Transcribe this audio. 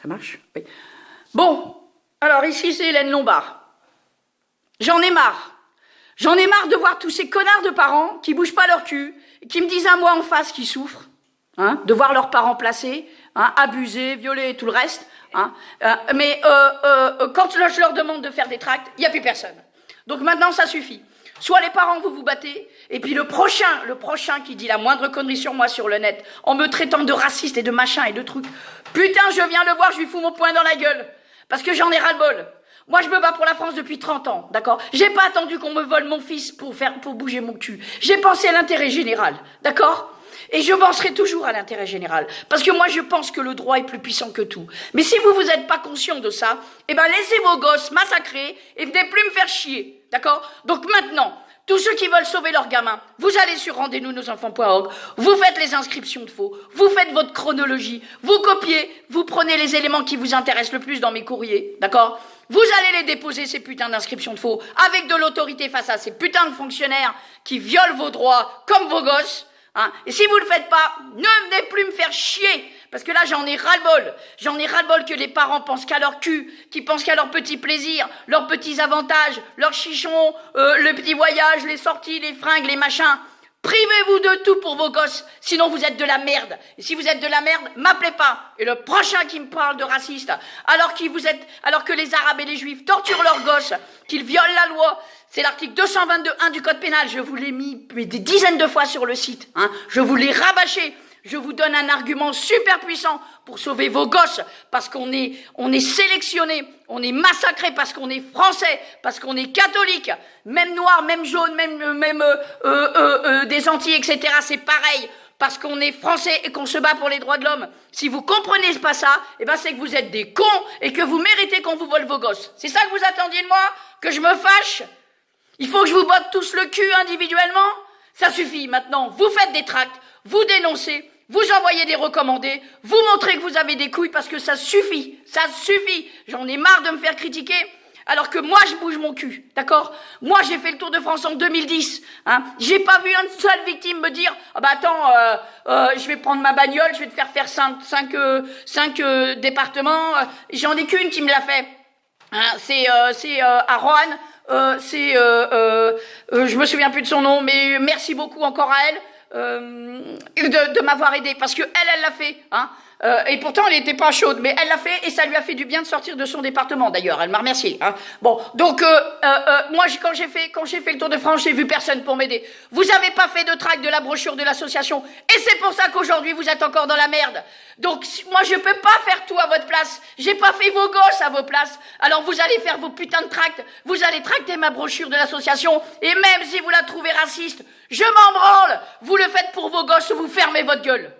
Ça marche? Oui. Bon, alors ici c'est Hélène Lombard. J'en ai marre. J'en ai marre de voir tous ces connards de parents qui bougent pas leur cul, qui me disent un mois en face qu'ils souffrent, hein, de voir leurs parents placés, hein, abusés, violés et tout le reste. Hein, mais quand je leur demande de faire des tracts, il n'y a plus personne. Donc maintenant ça suffit. Soit les parents, vous vous battez, et puis le prochain qui dit la moindre connerie sur moi sur le net, en me traitant de raciste et de machin et de trucs, putain, je viens le voir, je lui fous mon poing dans la gueule, parce que j'en ai ras-le-bol. Moi, je me bats pour la France depuis 30 ans, d'accord? J'ai pas attendu qu'on me vole mon fils pour bouger mon cul. J'ai pensé à l'intérêt général, d'accord? Et je penserai toujours à l'intérêt général. Parce que moi, je pense que le droit est plus puissant que tout. Mais si vous êtes pas conscient de ça, eh ben, laissez vos gosses massacrer et venez plus me faire chier. D'accord? Donc maintenant, tous ceux qui veulent sauver leurs gamins, vous allez sur rendez-nous-nos-enfants.org, vous faites les inscriptions de faux, vous faites votre chronologie, vous copiez, vous prenez les éléments qui vous intéressent le plus dans mes courriers. D'accord? Vous allez les déposer, ces putains d'inscriptions de faux, avec de l'autorité face à ces putains de fonctionnaires qui violent vos droits comme vos gosses. Hein, et si vous le faites pas, ne venez plus me faire chier, parce que là j'en ai ras-le-bol. J'en ai ras-le-bol que les parents pensent qu'à leur cul, qu'ils pensent qu'à leurs petits plaisirs, leurs petits avantages, leurs chichons, le petit voyage, les sorties, les fringues, les machins. Privez-vous de tout pour vos gosses, sinon vous êtes de la merde. Et si vous êtes de la merde, m'appelez pas. Et le prochain qui me parle de raciste, alors que les Arabes et les Juifs torturent leurs gosses, qu'ils violent la loi, c'est l'article 222.1 du Code pénal. Je vous l'ai mis des dizaines de fois sur le site. Hein. Je vous l'ai rabâché. Je vous donne un argument super puissant pour sauver vos gosses, parce qu'on est sélectionné, on est massacré parce qu'on est français, parce qu'on est catholique, même noir, même jaune, même des Antilles, etc. C'est pareil, parce qu'on est français et qu'on se bat pour les droits de l'homme. Si vous comprenez pas ça, eh ben c'est que vous êtes des cons et que vous méritez qu'on vous vole vos gosses. C'est ça que vous attendiez de moi? Que je me fâche? Il faut que je vous botte tous le cul individuellement? Ça suffit maintenant. Vous faites des tracts, vous dénoncez, vous envoyez des recommandés, vous montrez que vous avez des couilles parce que ça suffit. Ça suffit. J'en ai marre de me faire critiquer alors que moi je bouge mon cul, d'accord? Moi j'ai fait le Tour de France en 2010. Hein. J'ai pas vu une seule victime me dire « Ah bah attends, je vais prendre ma bagnole, je vais te faire 5 départements. » J'en ai qu'une qui me l'a fait. Hein. C'est à Roanne. Je me souviens plus de son nom, mais merci beaucoup encore à elle de m'avoir aidé, parce que elle l'a fait, hein. Et pourtant elle n'était pas chaude, mais elle l'a fait et ça lui a fait du bien de sortir de son département. D'ailleurs, elle m'a remercié. Hein. Bon, donc moi quand j'ai fait le Tour de France, j'ai vu personne pour m'aider. Vous avez pas fait de tract de la brochure de l'association, et c'est pour ça qu'aujourd'hui vous êtes encore dans la merde. Donc moi je peux pas faire tout à votre place. J'ai pas fait vos gosses à vos places. Alors vous allez faire vos putains de tracts, vous allez tracter ma brochure de l'association, et même si vous la trouvez raciste, je m'en branle. Vous le faites pour vos gosses, vous fermez votre gueule.